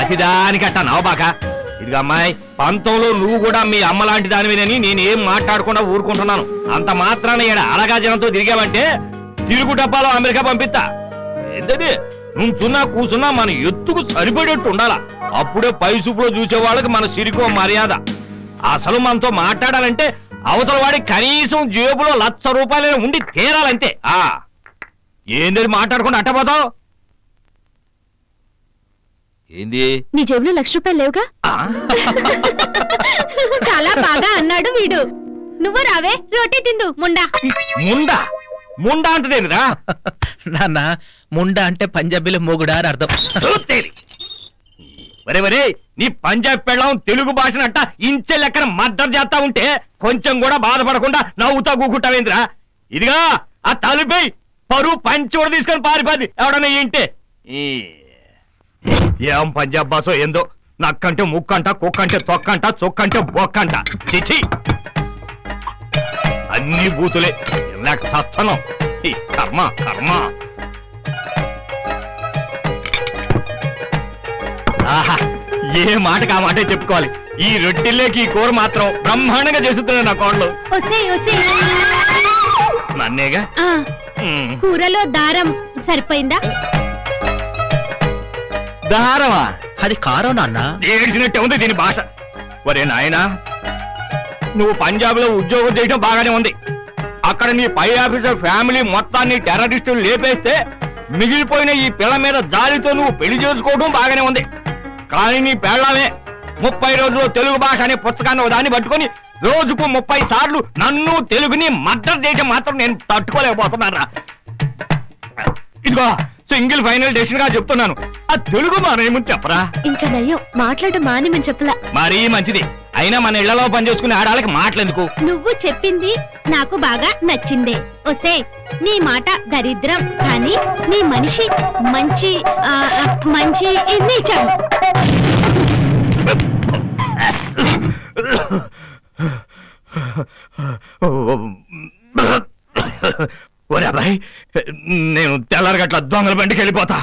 ప్రతిదానికి అట్టా నవ్వబాక. ఇదిగా అమ్మాయి, పంతంలో నువ్వు కూడా మీ అమ్మ లాంటి దానివేనని నేనేం మాట్లాడకుండా ఊరుకుంటున్నాను. అంత మాత్రాన ఈడ అలగా జనంతో తిరిగావంటే తిరుగు డబ్బాలో అమెరికా పంపిస్తా. ఏంటది నుంచున్నా కూర్చున్నా మన ఎత్తుకు సరిపడేట్టు ఉండాలా. అప్పుడే పై చూపులో చూసే వాళ్ళకి మన సిరికో మర్యాద. అసలు మనతో మాట్లాడాలంటే అవతల వాడి కనీసం జేబులో 1,00,000 రూపాయలైనా ఉండి తీరాలంతే. ఏంది మాట్లాడకుండా అట్టపోతావు? ఏంది నీ జేబులో 1,00,000 రూపాయలు లేవుగా? చాలా బాగా అన్నాడు వీడు. నువ్వు రావే రోటీ తిందు. ముండా ముండా ముండా అంటదేనిరా? నాన్న ముండా అంటే పంజాబీలో మొగుడా అని అర్థం. వరే వరే, నీ పంజాబ్ పెళ్ళం తెలుగు భాషనట్ట ఇంచె లెక్కన మద్దతు చేస్తా ఉంటే కొంచెం కూడా బాధపడకుండా నవ్వుతా కూకుంటావేంద్రా? ఇదిగా ఆ తలుపై పరువు పంచి కూడా తీసుకొని పారిపోద్ది ఎవడన్నా ఇంటే. ఏం పంజాబ్ భాషో ఏందో, నక్కంటే ముక్కంట, కుక్కంటే తొక్కంట, చొక్కంటే బొక్కంట. చిచి, అన్ని బూతులే. నాకు చస్తున్నాం. కర్మ కర్మ. ఆహా, ఏ మాటకు ఆ మాటే చెప్పుకోవాలి. ఈ రొట్టెల్లోకి ఈ కూర మాత్రం బ్రహ్మాండంగా చేస్తున్నాడు నా కోడలు. నన్నేగా. కూరలో దారం సరిపోయిందా? దారమా? అది కారం నాన్న. ఏడ్చినట్టే ఉంది దీని భాష. ఒరే నాయనా, నువ్వు పంజాబ్ లో ఉద్యోగం చేయడం బాగానే ఉంది. అక్కడ నీ పై ఆఫీసర్ ఫ్యామిలీ మొత్తాన్ని టెర్రరిస్టులు లేపేస్తే మిగిలిపోయిన ఈ పిల్ల మీద జాలితో నువ్వు పెళ్లి చేసుకోవడం బాగానే ఉంది. కానీ నీ పెళ్ళమే 30 రోజుల్లో తెలుగు భాష అనే పుస్తకాన్ని దాన్ని పట్టుకొని రోజుకు 30 సార్లు నన్ను తెలుగుని మద్దతు చేయడం మాత్రం నేను తట్టుకోలేకపోతున్నారా. ఇదిగో సింగిల్ ఫైనల్ డెసిషన్ గా చెప్తున్నాను, ఆ తెలుగు మానేమని చెప్పరా. ఇంకా నయ్యం మాట్లాడడం మానేమని చెప్పలా. మరీ మంచిది. అయినా మన ఇళ్లలో పనిచేసుకునే ఆడాళ్ళకి మాటలెందుకు? నువ్వు చెప్పింది నాకు బాగా నచ్చిందే. ఒసే, నీ మాట దరిద్రం కానీ నీ మనిషి మంచి మంచి నీచం. ఒరే అబ్బాయి, నేను తెల్లారగట్ల దొంగల బండికి వెళ్ళిపోతా.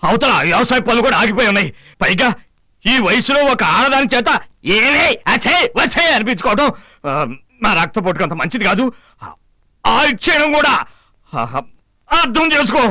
అవతల వ్యవసాయ పనులు కూడా ఆగిపోయి ఉన్నాయి. పైగా ఈ వయసులో ఒక ఆడదాని చేత ఏవే అచ్చే వచ్చే అనిపించుకోవడం నా రక్తపోటుకు అంత మంచిది కాదు. ఆ ఇచ్చేయడం కూడా అర్థం చేసుకో.